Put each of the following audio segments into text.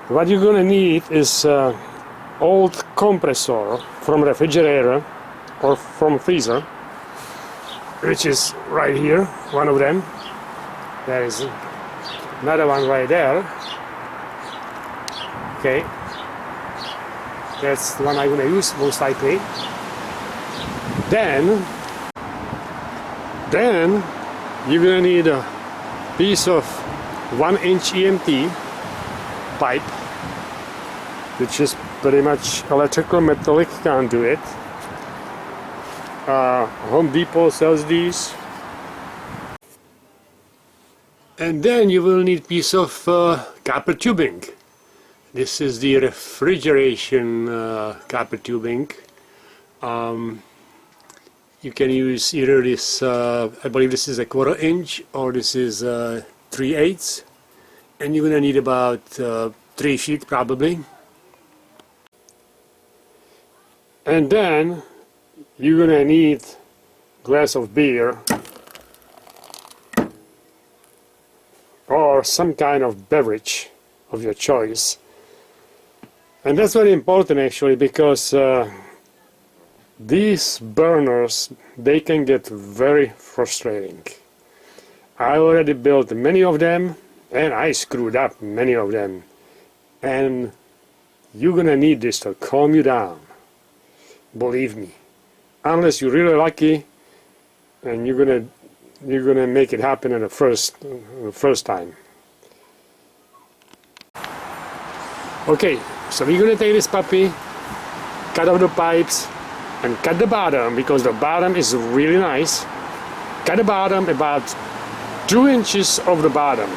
What you're gonna need is old compressor from refrigerator or from freezer, which is right here, one of them. There is another one right there. Okay, that's the one I'm gonna use most likely. Then you're gonna need a piece of 1-inch EMT pipe, which is pretty much electrical metallic conduit. Home Depot sells these. And then you will need a piece of copper tubing. This is the refrigeration copper tubing. You can use either this, I believe this is a 1/4 inch, or this is 3/8. And you're gonna need about 3 feet probably. And then you're gonna need a glass of beer or some kind of beverage of your choice. And that's very important actually, because these burners, they can get very frustrating. I already built many of them and I screwed up many of them, and you're gonna need this to calm you down, believe me, unless you're really lucky and you're gonna make it happen in the first time. Okay, so we're gonna take this puppy, cut off the pipes and cut the bottom, because the bottom is really nice. Cut the bottom about 2 inches of the bottom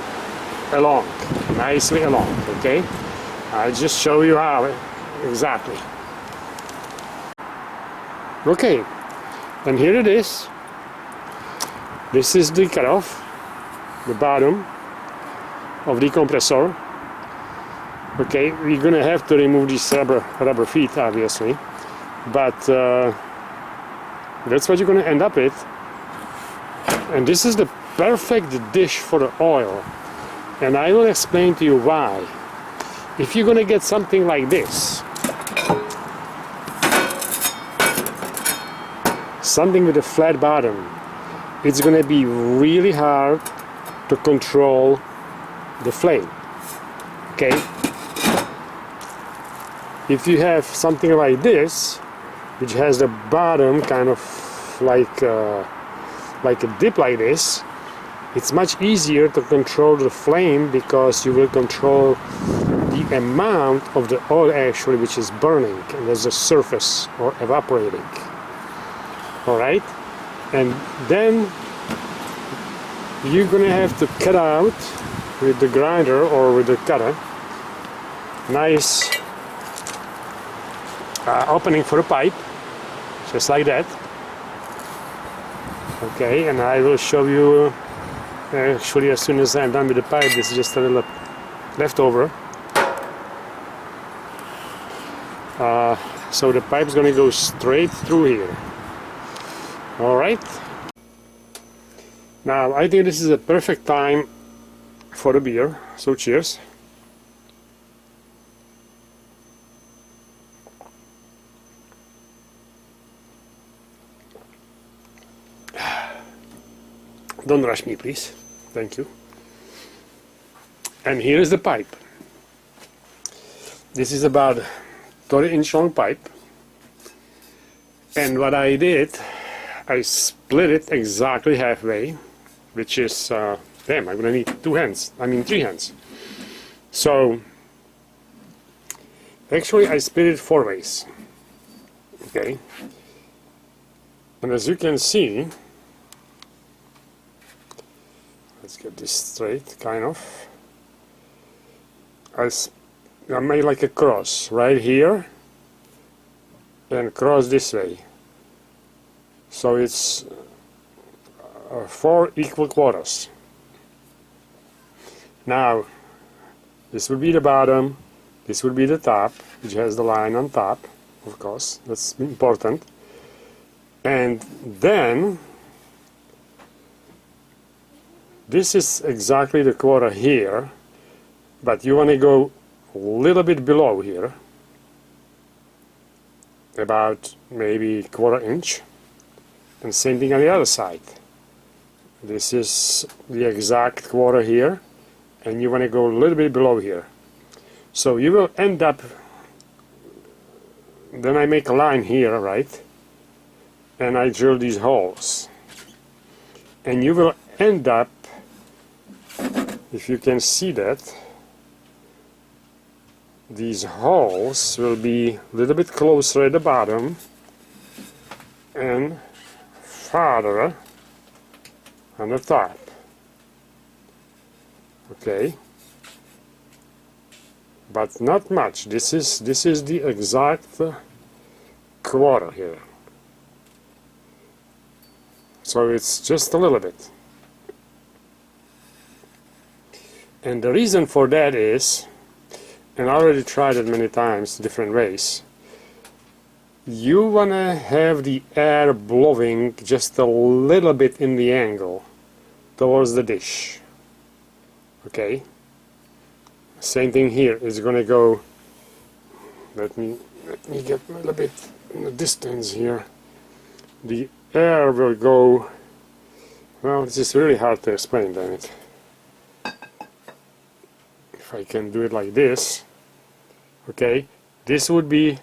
along, nicely along. Okay, I'll just show you how exactly. Okay, and here it is. This is the cutoff, the bottom of the compressor. Okay, we're gonna have to remove these rubber feet, obviously, but that's what you're gonna end up with. And this is the perfect dish for the oil, and I will explain to you why. If you're gonna get something like this, something with a flat bottom, it's gonna be really hard to control the flame. Okay, if you have something like this, which has the bottom kind of like a dip like this, it's much easier to control the flame, because you will control the amount of the oil actually which is burning, and there's a surface or evaporating. Alright, and then you're gonna have to cut out with the grinder or with the cutter nice opening for a pipe, just like that. Okay, and I will show you actually as soon as I'm done with the pipe. This is just a little leftover. So the pipe is going to go straight through here. Alright, now I think this is a perfect time for the beer, so cheers. Don't rush me, please. Thank you. And here is the pipe. This is about 30-inch long pipe. And what I did, I split it exactly halfway, which is, damn, I'm gonna need 3 hands. So, actually I split it 4 ways. Okay. And as you can see, let's get this straight, kind of. I made like a cross right here and cross this way. So it's 4 equal quarters. Now, this will be the bottom, this will be the top, which has the line on top, of course, that's important. And then this is exactly the quarter here, but you want to go little bit below here, about maybe 1/4 inch, and same thing on the other side. This is the exact 1/4 here, and you want to go a little bit below here. So you will end up, then I make a line here, right, and I drill these holes, and you will end up, if you can see that, these holes will be a little bit closer at the bottom and farther on the top. Okay, but not much. This is the exact 1/4 here. So it's just a little bit. And the reason for that is, and I already tried it many times, different ways, you want to have the air blowing just a little bit in the angle towards the dish. Okay? Same thing here. It's going to go, let me get a little bit in the distance here. The air will go, well, this is really hard to explain, damn it. If I can do it like this, okay, this would be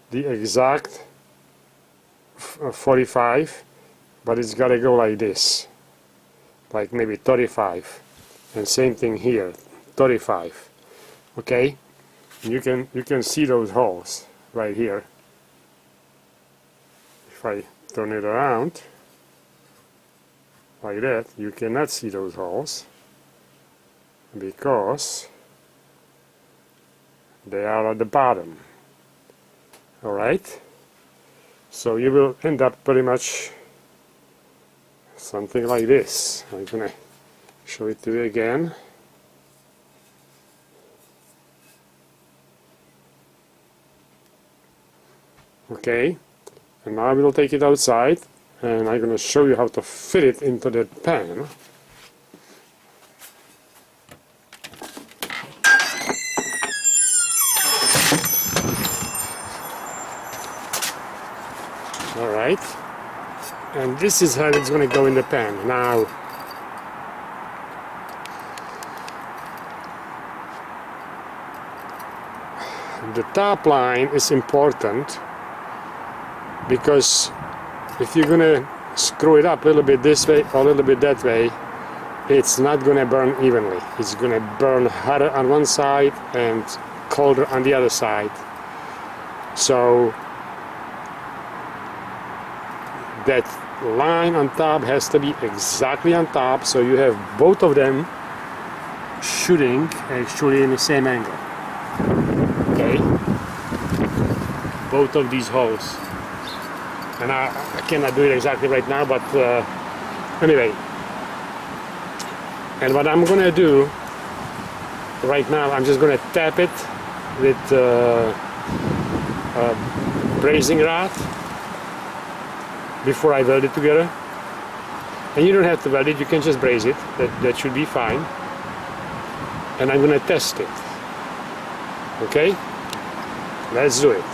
the exact 45, but it's got to go like this, like maybe 35, and same thing here, 35. Okay, you can see those holes right here. If I turn it around like that, you cannot see those holes because they are at the bottom. Alright, so you will end up pretty much something like this. I'm gonna show it to you again. Okay, and now we will take it outside, and I'm gonna show you how to fit it into the pan. Alright, and this is how it's going to go in the pan. Now, the top line is important because if you're going to screw it up a little bit this way or a little bit that way, it's not going to burn evenly. It's going to burn hotter on one side and colder on the other side. So that line on top has to be exactly on top, so you have both of them shooting actually in the same angle. Okay, both of these holes, and I cannot do it exactly right now, but anyway. And what I'm gonna do right now, I'm just gonna tap it with a brazing rod before I weld it together. And you don't have to weld it, you can just braze it. That should be fine. And I'm gonna test it. Okay? Let's do it.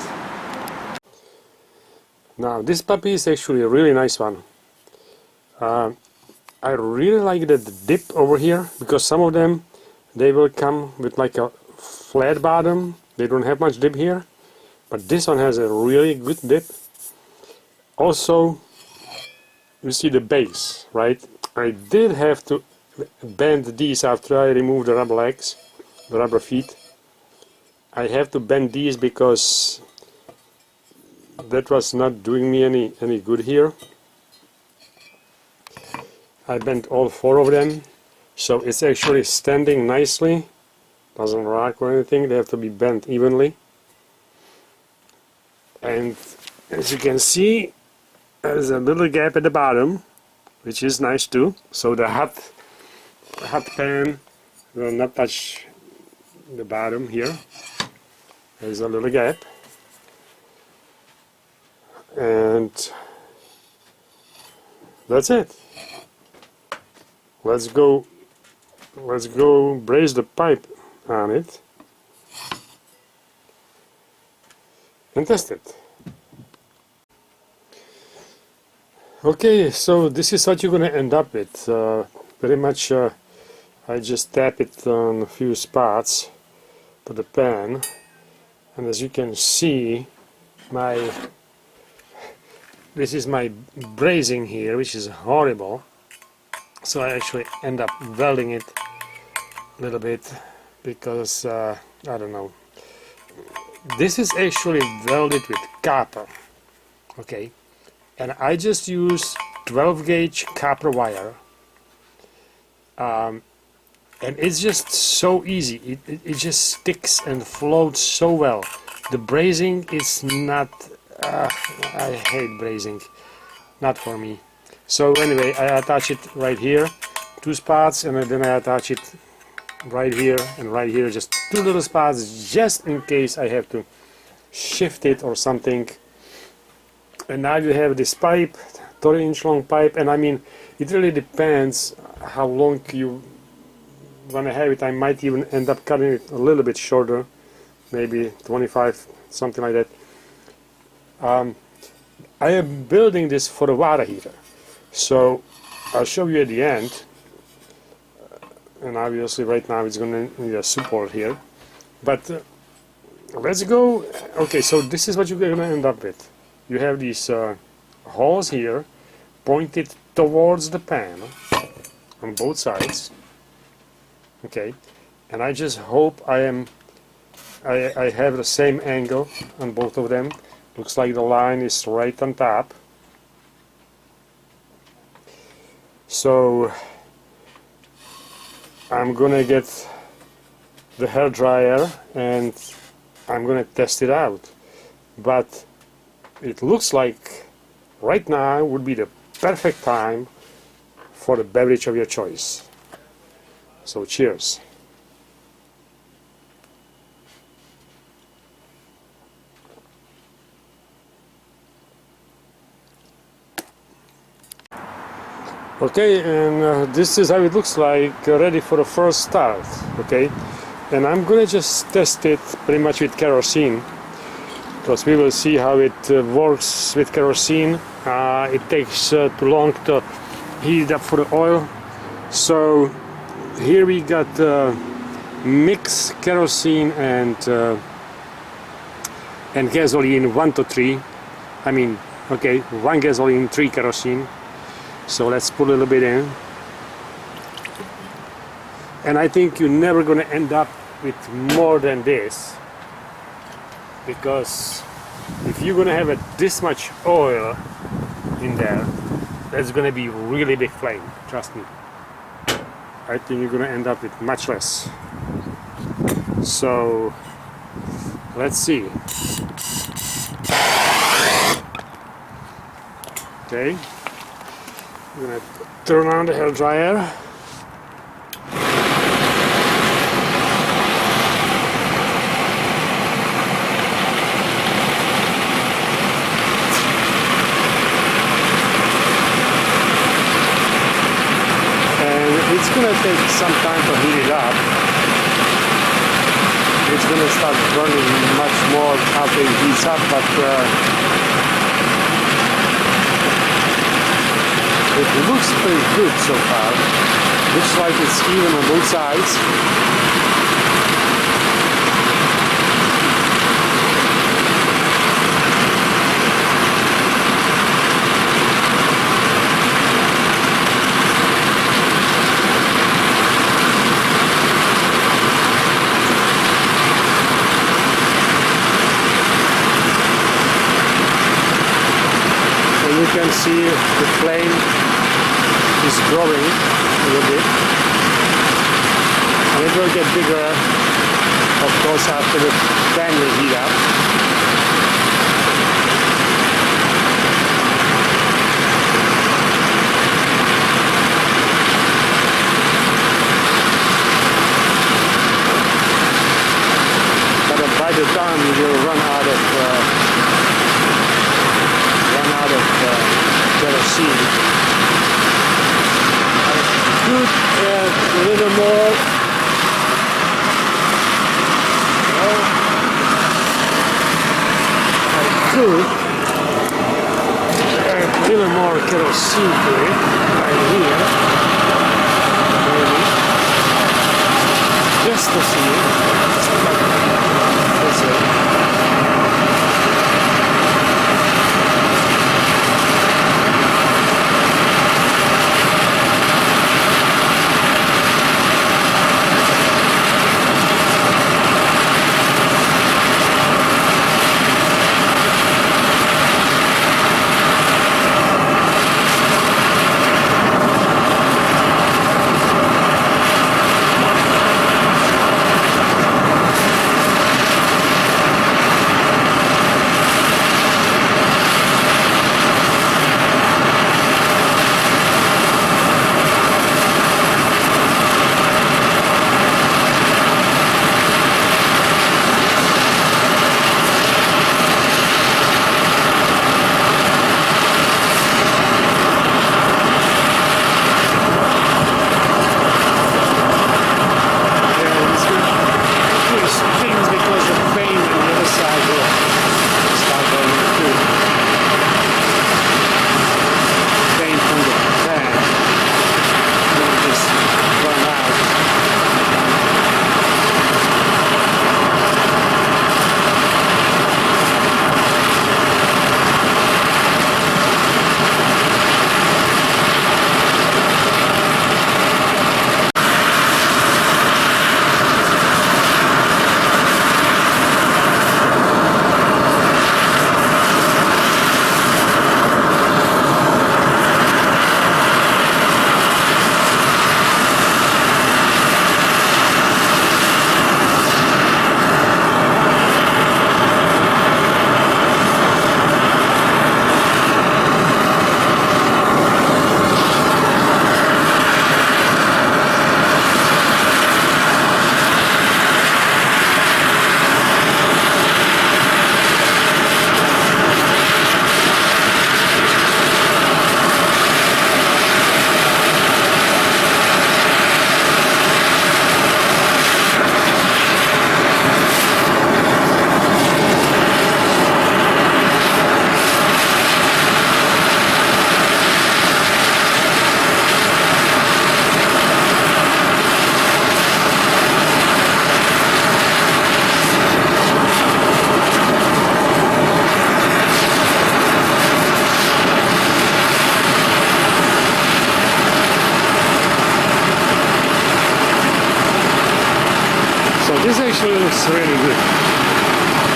Now this puppy is actually a really nice one. I really like the dip over here, because some of them, they will come with like a flat bottom. They don't have much dip here. But this one has a really good dip. Also, you see the base, right? I did have to bend these after I removed the rubber legs, the rubber feet. I have to bend these because that was not doing me any good here. I bent all 4 of them, so it's actually standing nicely. Doesn't rock or anything. They have to be bent evenly. And as you can see, there's a little gap at the bottom, which is nice too. So the hot pan will not touch the bottom here. There's a little gap. And that's it. Let's go braze the pipe on it. and test it. Okay, so this is what you're going to end up with. Pretty much I just tap it on a few spots to the pan, and as you can see, this is my brazing here, which is horrible. So I actually end up welding it a little bit because I don't know. This is actually welded with copper, okay, and I just use 12 gauge copper wire, and it's just so easy. It just sticks and floats so well. The brazing is not, I hate brazing, not for me. So anyway, I attach it right here, 2 spots, and then I attach it right here and right here, just 2 little spots, just in case I have to shift it or something. And now you have this pipe, 30-inch long pipe, and I mean, it really depends how long you want to have it. I might even end up cutting it a little bit shorter, maybe 25, something like that. I am building this for a water heater, so I'll show you at the end. And obviously right now it's going to need a support here, but let's go. Okay, so this is what you're going to end up with. You have these holes here pointed towards the pan on both sides, okay, and I just hope I have the same angle on both of them. Looks like the line is right on top, so I'm gonna get the hair dryer and I'm gonna test it out. But it looks like right now would be the perfect time for the beverage of your choice. So cheers. Okay, and this is how it looks like, ready for the first start. Okay, and I'm gonna just test it pretty much with kerosene, because we will see how it works with kerosene. It takes too long to heat it up for the oil. So here we got mix kerosene and gasoline, 1 to 3. I mean, okay, 1 gasoline, 3 kerosene. So let's put a little bit in, and I think you're never going to end up with more than this, because if you're going to have this much oil in there, that's going to be really big flame, trust me. I think you're going to end up with much less. So let's see. Okay, I'm going to turn on the hair dryer. And it's going to take some time to heat it up. It's going to start burning much more after it heats up, but it looks pretty good so far. Looks like it's even on both sides. And you can see the flame is growing a little bit, and it will get bigger, of course, after the pan will heat up. But by the time you will run out of kerosene, could add a little more. could add a little more kerosene to it, right here, maybe, just to see it. That's it. This actually looks really good.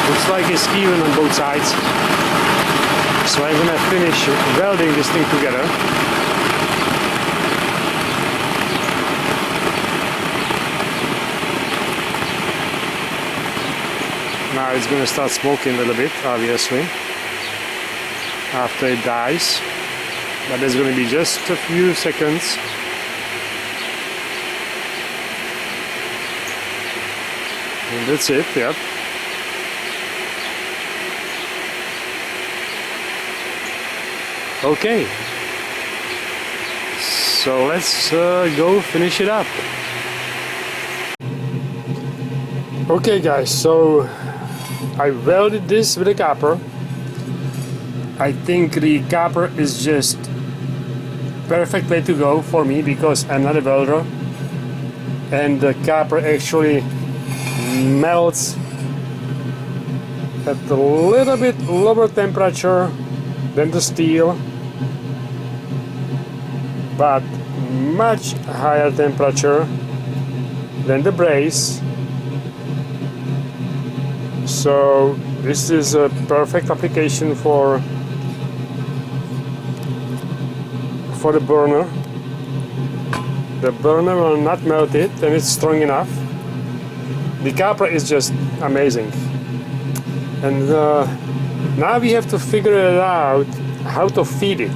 Looks like it's even on both sides. So I'm gonna finish welding this thing together. Now it's gonna start smoking a little bit, obviously, after it dies. But there's gonna be just a few seconds. And that's it, yep. Okay. So let's go finish it up. Okay guys, so I welded this with a copper. I think the copper is just perfect way to go for me because I'm not a welder. And the copper actually melts at a little bit lower temperature than the steel, but much higher temperature than the braze. So this is a perfect application for the burner. The burner will not melt it and it's strong enough. The copper is just amazing. And now we have to figure it out how to feed it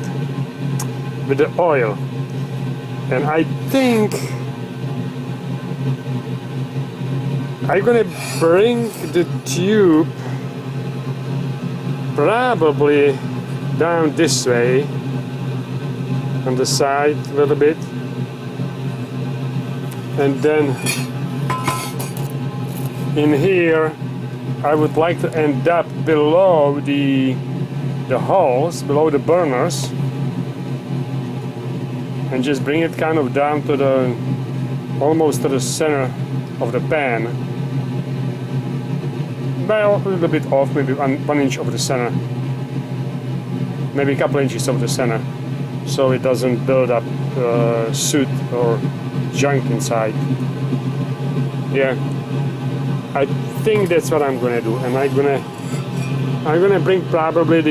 with the oil. And I think I'm gonna bring the tube probably down this way on the side a little bit, and then in here I would like to end up below the holes, below the burners, and just bring it kind of down to the almost to the center of the pan, by a little bit off, maybe 1 inch of the center, maybe a couple inches of the center, so it doesn't build up soot or junk inside. Yeah, I think that's what I'm gonna do, and I'm gonna bring probably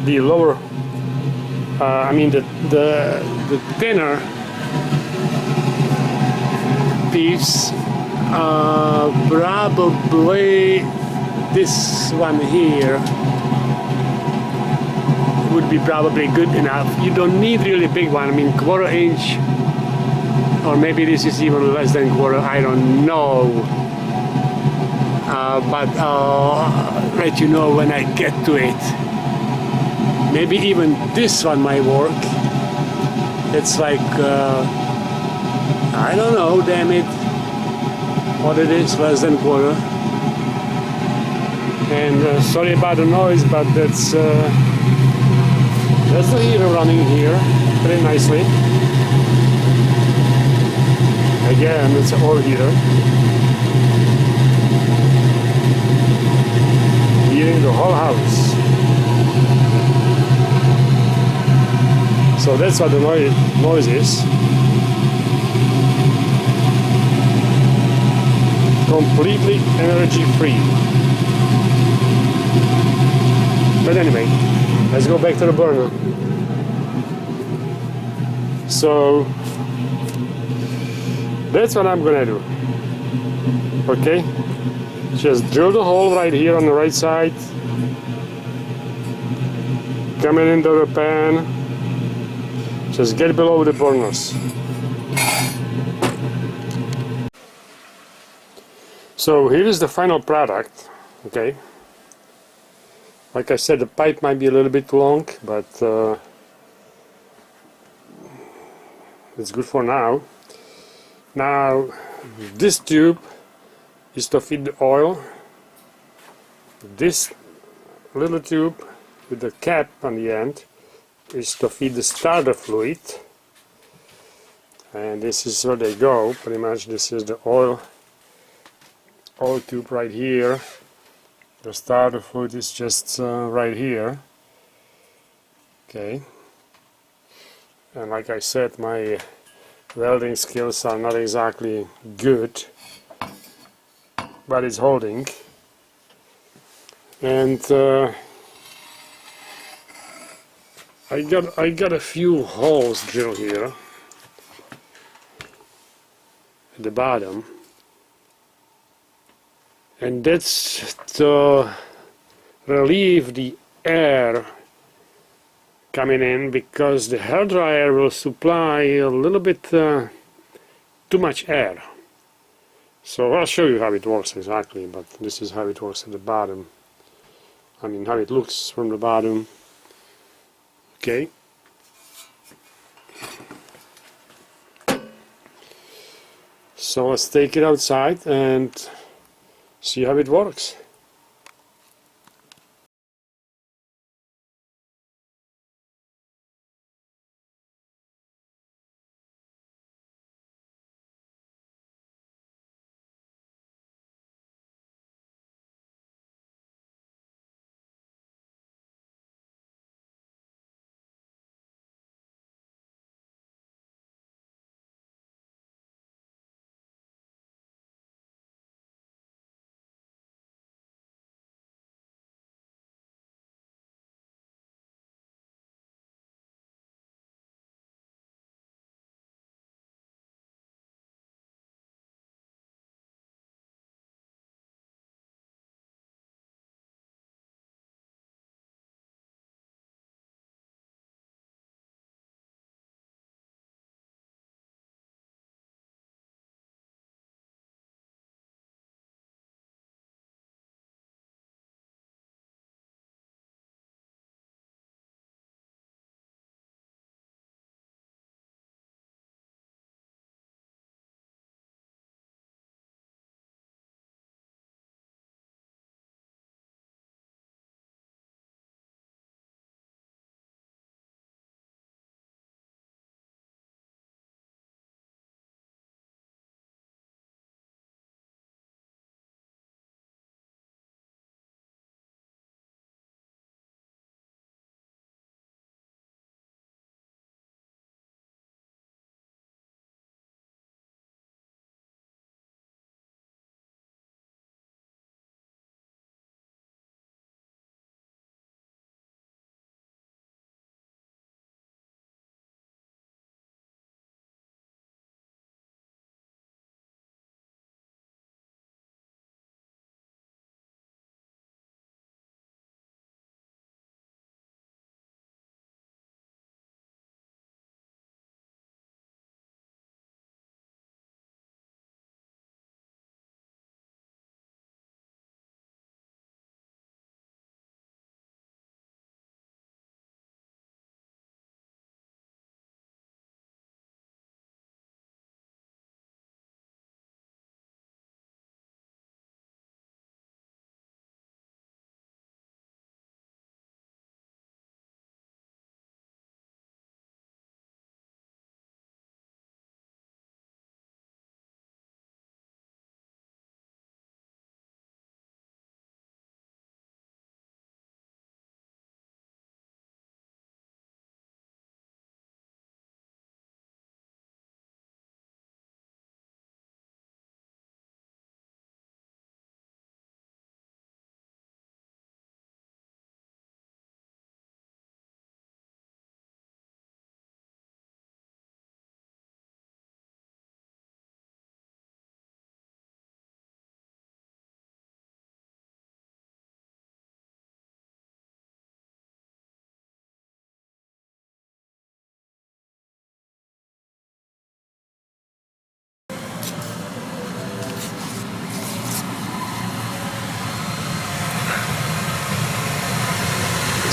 the lower, I mean the thinner piece, probably this one here would be probably good enough. You don't need really big one. I mean, 1/4 inch, or maybe this is even less than 1/4. I don't know. But I'll let you know when I get to it. Maybe even this one might work. It's like I don't know, damn it, what it is, less than 1/4. And sorry about the noise, but that's the heater running here pretty nicely. Again, it's an oil heater. Heating the whole house. So that's what the noise is. Completely energy free. But anyway, let's go back to the burner. So that's what I'm gonna do. Okay, just drill the hole right here on the right side, coming into the pan, just get below the burners. So here is the final product. Okay, like I said, the pipe might be a little bit long, but it's good for now. Now this tube is to feed the oil. This little tube with the cap on the end is to feed the starter fluid, and this is where they go. Pretty much this is the oil tube right here. The starter fluid is just right here. Okay, and like I said, my welding skills are not exactly good, but it's holding. And I got a few holes drilled here at the bottom, and that's to relieve the air coming in, because the hair dryer will supply a little bit too much air. So I'll show you how it works exactly, but this is how it works at the bottom. I mean, how it looks from the bottom. Okay. So let's take it outside and see how it works.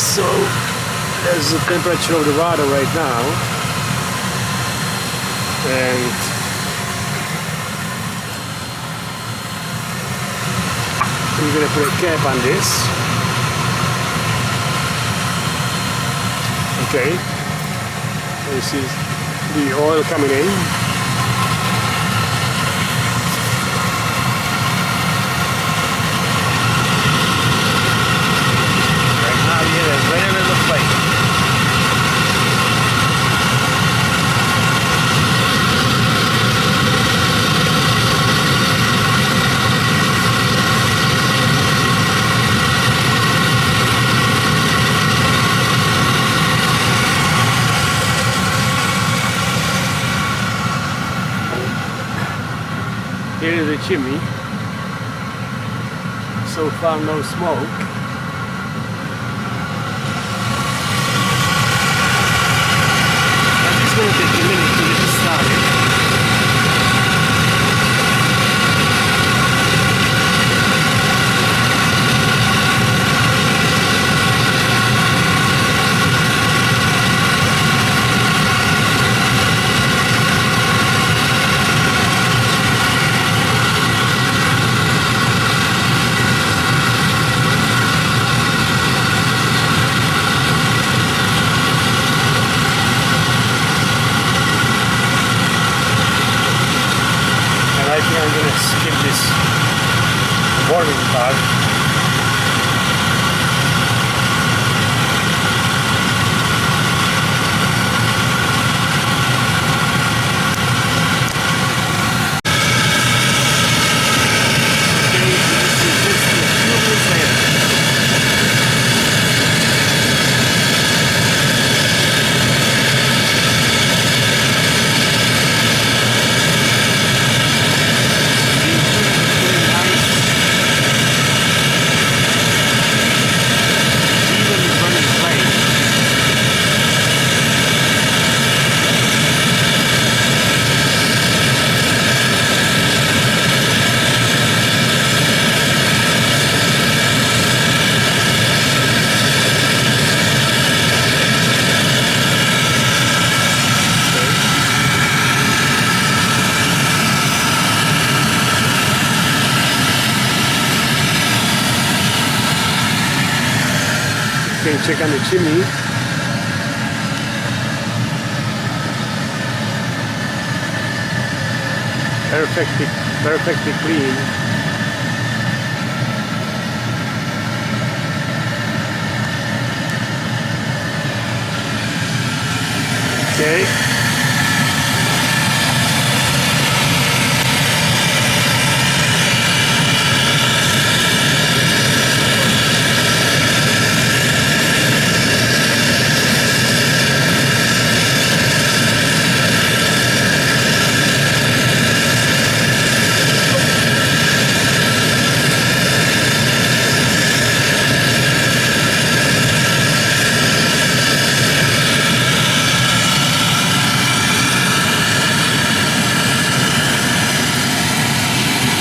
So there's the temperature of the water right now, and I'm gonna put a cap on this. Okay, this is the oil coming in. Right now you get a very little flame. Here is the chimney. So far no smoke. And it's going to take a minute to get started. I think I'm going to skip this warming part. Okay, this is just a few minutes later. You can check on the chimney. Perfectly clean. Okay.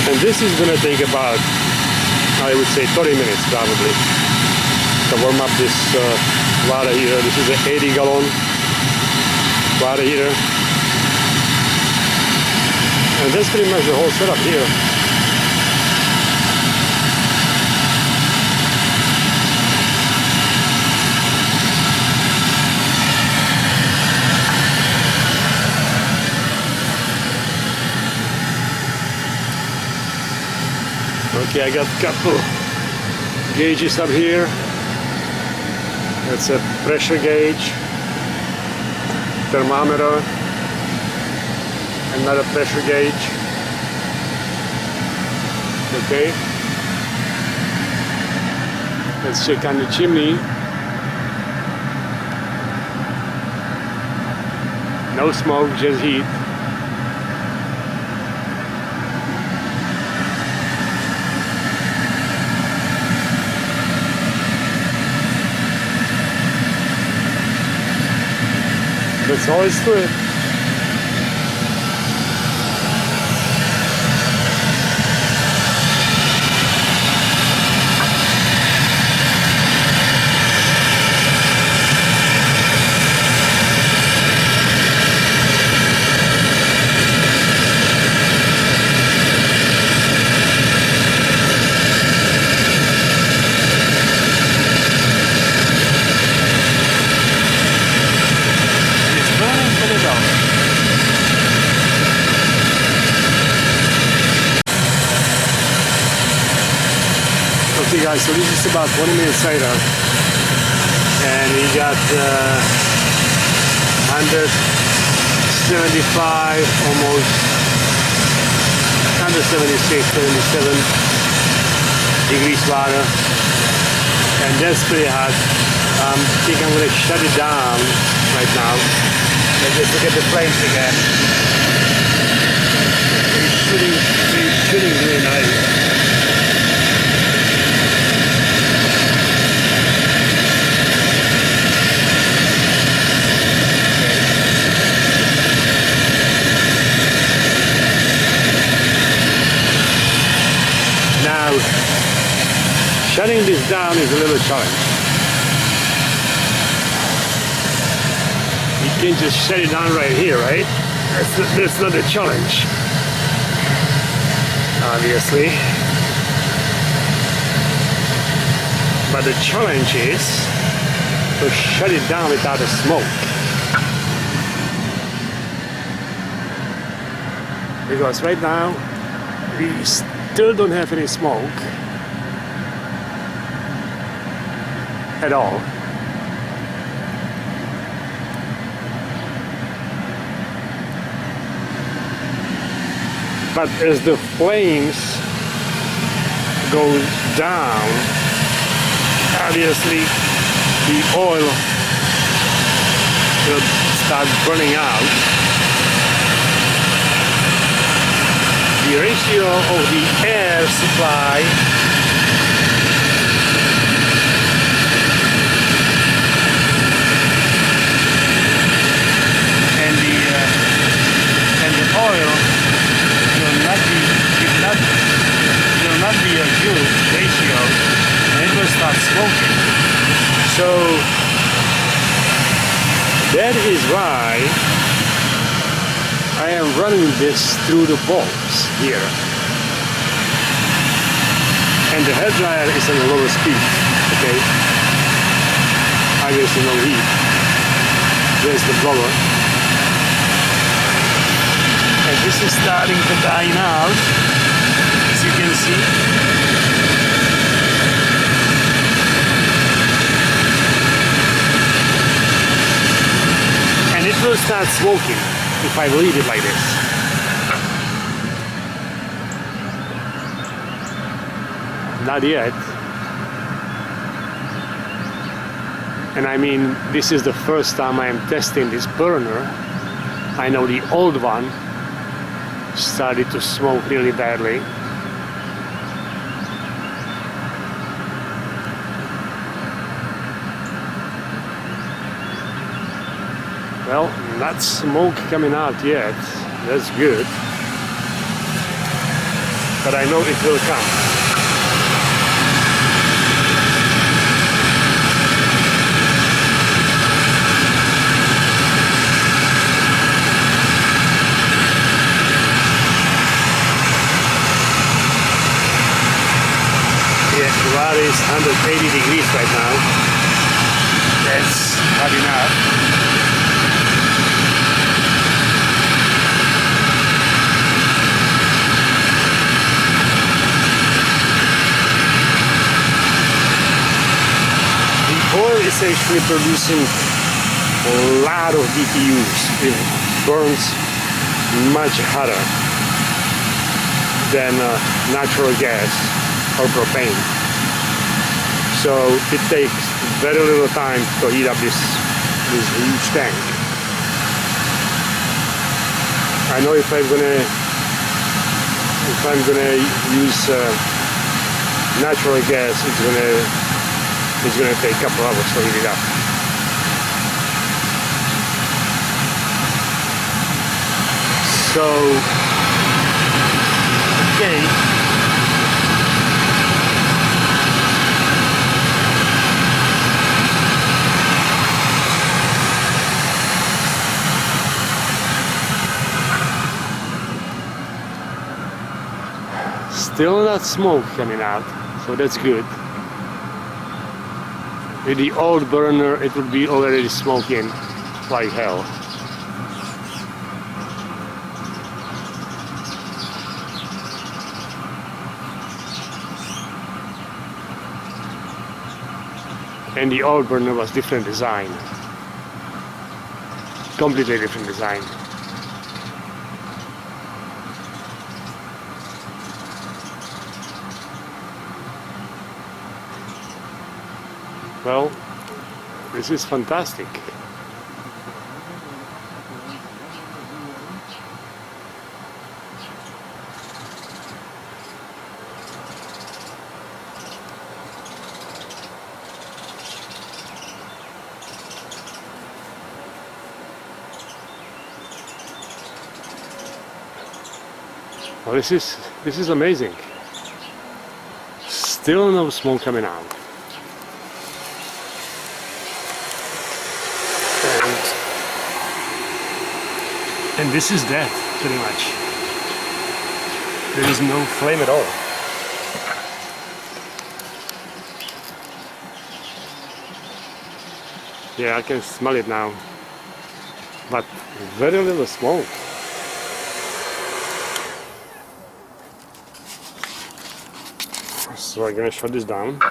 And this is going to take about, I would say, 30 minutes probably to warm up this water heater. This is an 80-gallon water heater. And that's pretty much the whole setup here. Okay, I got a couple gauges up here. That's a pressure gauge, thermometer, another pressure gauge. Okay, let's check on the chimney. No smoke, just heat. That's all it's to it. Okay guys, so this is about 20 minutes later, and we got 175, almost 176, 77 degrees water, and that's pretty hot. I think I'm going to shut it down right now. Let's just look at the flames again. It's shooting really nice. Now, shutting this down is a little challenge. You can't just shut it down right here, right? That's not a challenge, obviously. But the challenge is to shut it down without a smoke. Because right now, we still don't have any smoke at all. But as the flames go down, obviously the oil will start burning out. The ratio of the air supply and the oil will not be a good ratio, and it will start smoking. So that is why I am running this through the bulbs here, and the head dryer is at a lower speed. Okay, obviously no heat. There's the blower, and this is starting to die out, as you can see. And it will start smoking if I leave it like this. Not yet. And I mean, this is the first time I am testing this burner. I know the old one started to smoke really badly. Well, not smoke coming out yet. That's good. But I know it will come. Yeah, the water is 180 degrees right now. That's hot enough. Oil is actually producing a lot of BTUs. It burns much hotter than natural gas or propane. So it takes very little time to heat up this huge tank. I know if I'm gonna use natural gas, it's gonna take a couple hours to heat it up. So, okay. Still not smoke coming out, so that's good. With the old burner, it would be already smoking like hell. and the old burner was different design, completely different design. Well, this is fantastic. Well, this is amazing. Still no smoke coming out. And this is that, pretty much. There is no flame at all. Yeah, I can smell it now. But very little smoke. So I'm gonna shut this down.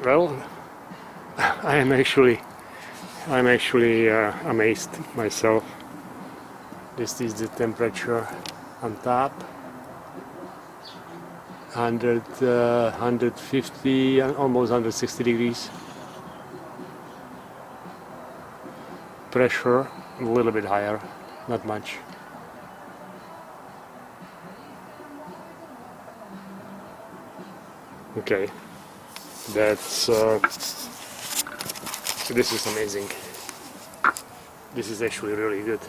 Well, I'm actually amazed myself. This is the temperature on top. 150, almost 160 degrees. Pressure a little bit higher, not much. Okay, that's this is amazing. This is actually really good.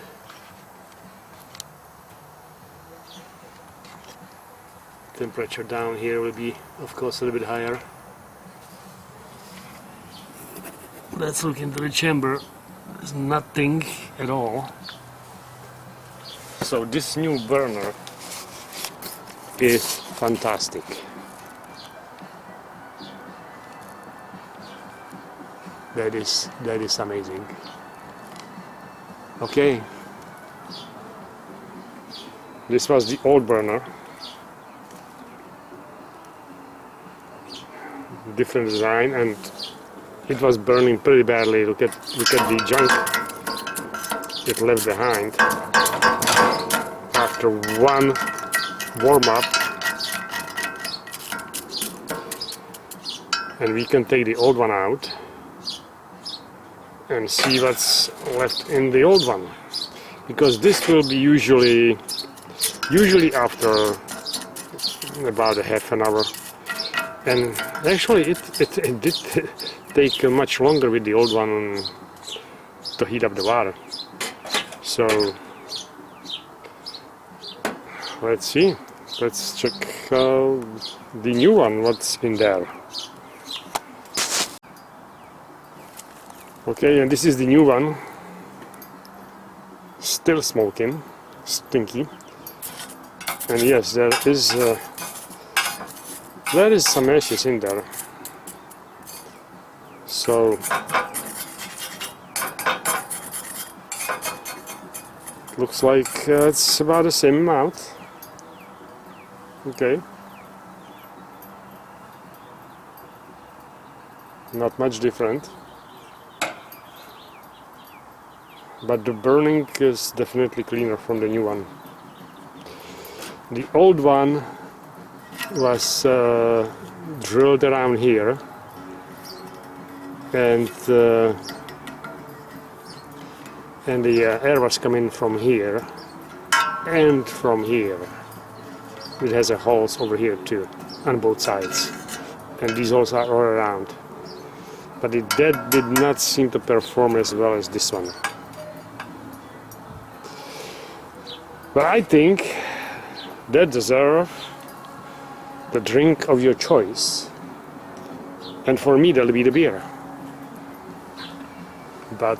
Temperature down here will be, of course, a little bit higher. Let's look into the chamber. There's nothing at all. So this new burner is fantastic. That is amazing. Okay, this was the old burner. Different design, and it was burning pretty badly. Look at the junk it left behind after one warm up. And we can take the old one out and see what's left in the old one, because this will be usually after about a half an hour. And actually it did take much longer with the old one to heat up the water. So let's see, let's check the new one, what's in there. Okay, and this is the new one, still smoking, stinky. And yes, there is some ashes in there. So looks like it's about the same amount. Okay, not much different, but the burning is definitely cleaner from the new one. The old one was drilled around here, and the air was coming from here and from here. It has a holes over here too, on both sides, and these holes are all around. But that did not seem to perform as well as this one. But I think that deserves the drink of your choice, and for me that'll be the beer. But